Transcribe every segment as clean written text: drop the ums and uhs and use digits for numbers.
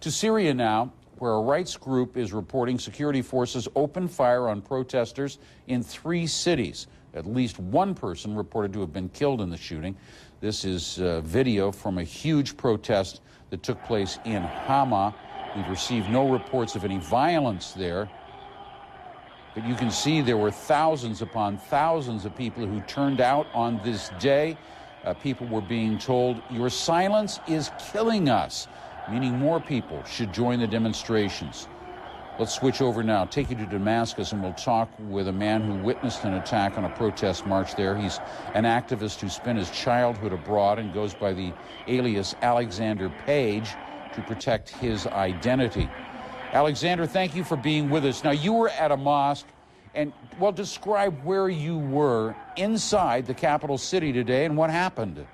To Syria now, where a rights group is reporting security forces opened fire on protesters in 3 cities. At least 1 person reported to have been killed in the shooting. This is video from a huge protest that took place in Hama. We've received no reports of any violence there, but you can see there were thousands upon thousands of people who turned out on this day. People were being told, "Your silence is killing us," meaning more people should join the demonstrations. Let's switch over now, take you to Damascus, and we'll talk with a man who witnessed an attack on a protest march there. He's an activist who spent his childhood abroad and goes by the alias Alexander Page to protect his identity. Alexander, thank you for being with us. Now, you were at a mosque, and, well, describe where you were inside the capital city today and what happened.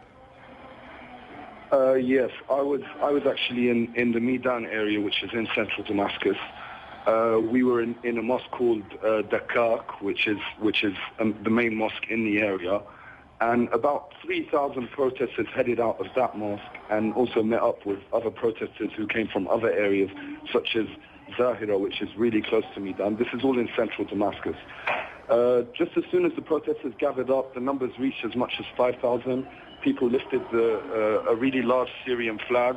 Yes, I was actually in the Midan area, which is in central Damascus. We were in a mosque called Dakak, which is the main mosque in the area, and about 3,000 protesters headed out of that mosque and also met up with other protesters who came from other areas, such as Zahira, which is really close to Midan. This is all in central Damascus. Just as soon as the protesters gathered up, the numbers reached as much as 5,000. People lifted a really large Syrian flag.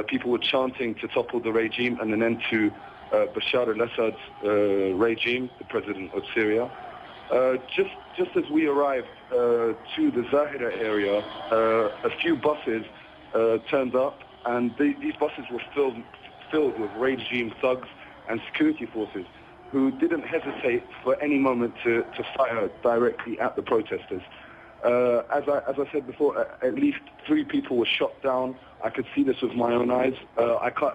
People were chanting to topple the regime and an end to Bashar Al Assad's regime, the president of Syria. Just as we arrived to the Zahira area, a few buses turned up, and these buses were filled with regime thugs and security forces who didn't hesitate for any moment to fire directly at the protesters. As I said before, at least 3 people were shot down. I could see this with my own eyes.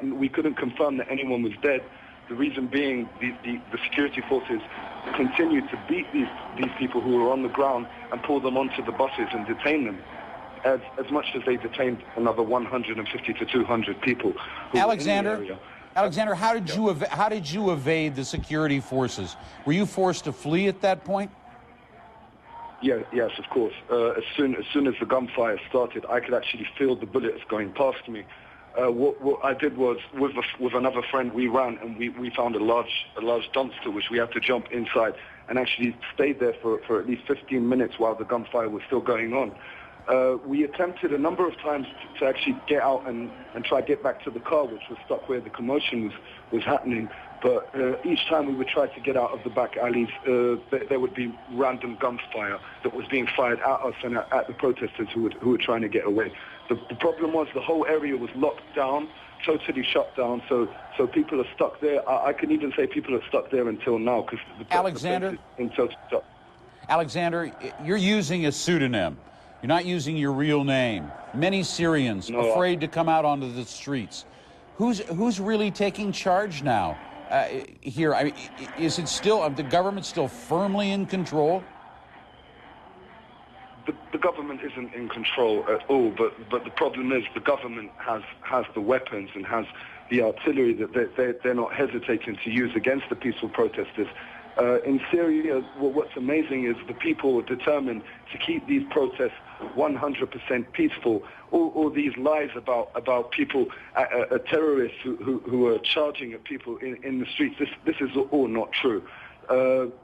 We couldn't confirm that anyone was dead. The reason being the security forces continued to beat these people who were on the ground and pull them onto the buses and detain them, as much as they detained another 150 to 200 people. Alexander, how did you evade the security forces? Were you forced to flee at that point? Yes, of course. As soon as the gunfire started, I could actually feel the bullets going past me. What I did was, with another friend, we ran and we found a large dumpster which we had to jump inside and actually stayed there for at least 15 minutes while the gunfire was still going on. We attempted a number of times to actually get out and try to get back to the car, which was stuck where the commotion was happening. But each time we would try to get out of the back alleys, there would be random gunfire that was being fired at us and at the protesters who were trying to get away. The problem was the whole area was locked down, totally shut down, so people are stuck there. I can even say people are stuck there until now because Alexander, in total shut. Alexander, you're using a pseudonym. You're not using your real name. Many Syrians afraid to come out onto the streets. Who's really taking charge now? Here, is it still the government still firmly in control? The government isn't in control at all, but the problem is the government has the weapons and has the artillery that they're not hesitating to use against the peaceful protesters. In Syria, what's amazing is the people are determined to keep these protests 100% peaceful. All these lies about people, terrorists who are charging at people in the streets, this is all not true.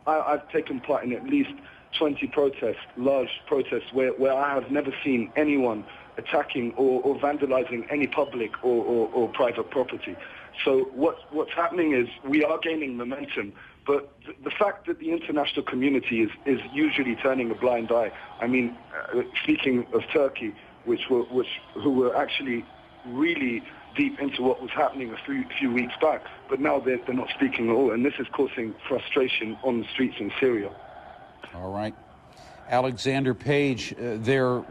I've taken part in at least 20 protests, large protests, where I have never seen anyone attacking or vandalizing any public or private property. So what's happening is we are gaining momentum, but the fact that the international community is usually turning a blind eye. I mean, speaking of Turkey, who were actually really deep into what was happening a few weeks back, but now they're not speaking at all, and this is causing frustration on the streets in Syria. All right. Alexander Page, they're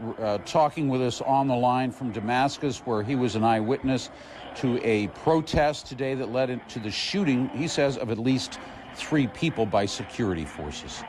talking with us on the line from Damascus, where he was an eyewitness to a protest today that led to the shooting, he says, of at least 3 people by security forces.